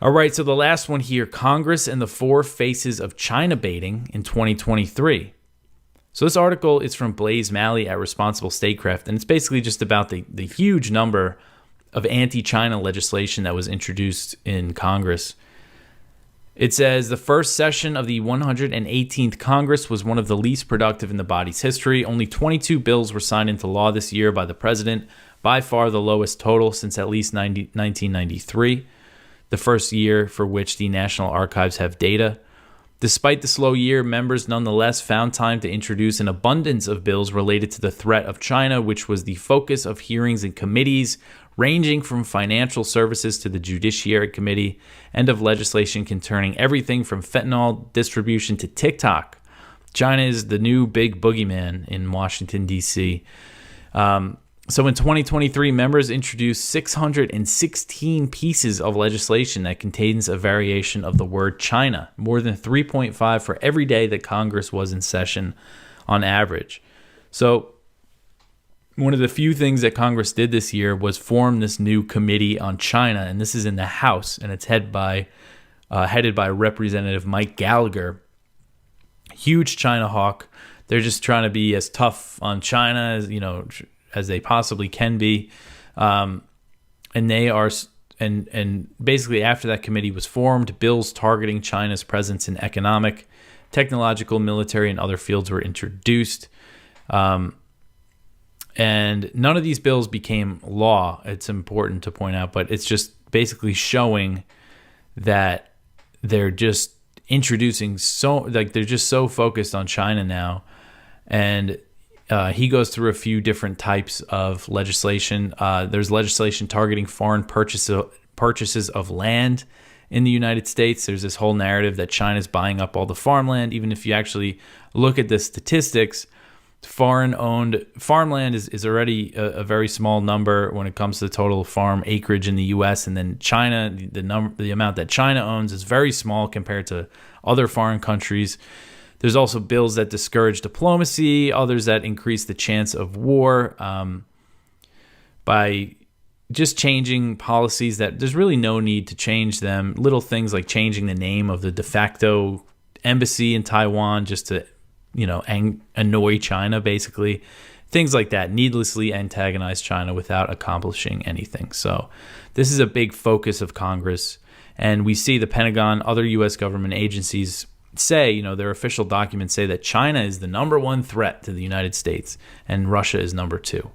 All right, so the last one here, Congress and the Four Faces of China Baiting in 2023. So this article is from Blaze Malley at Responsible Statecraft, and it's basically just about the huge number of anti-China legislation that was introduced in Congress. It says the first session of the 118th Congress was one of the least productive in the body's history. Only 22 bills were signed into law this year by the president, by far the lowest total since at least 1993, the first year for which the National Archives have data. Despite the slow year, members nonetheless found time to introduce an abundance of bills related to the threat of China, which was the focus of hearings in committees ranging from financial services to the Judiciary Committee, and of legislation concerning everything from fentanyl distribution to TikTok. China is the new big boogeyman in Washington, D.C. So in 2023, members introduced 616 pieces of legislation that contains a variation of the word China, more than 3.5 for every day that Congress was in session on average. So one of the few things that Congress did this year was form this new committee on China, and this is in the House, and it's headed by Representative Mike Gallagher. Huge China hawk. They're just trying to be as tough on China as they possibly can be, and they are, and basically after that committee was formed, bills targeting China's presence in economic, technological, military, and other fields were introduced, and none of these bills became law. It's important to point out, but it's just basically showing that they're just introducing they're just so focused on China now, and he goes through a few different types of legislation. There's legislation targeting foreign purchases of land in the United States. There's this whole narrative that China's buying up all the farmland. Even if you actually look at the statistics, foreign-owned farmland is already a very small number when it comes to the total farm acreage in the U.S. And then China, the amount that China owns is very small compared to other foreign countries. There's also bills that discourage diplomacy, others that increase the chance of war by just changing policies that there's really no need to change them. Little things like changing the name of the de facto embassy in Taiwan just to, annoy China, basically. Things like that, needlessly antagonize China without accomplishing anything. So this is a big focus of Congress. And we see the Pentagon, other U.S. government agencies say, their official documents say that China is the number one threat to the United States and Russia is number two.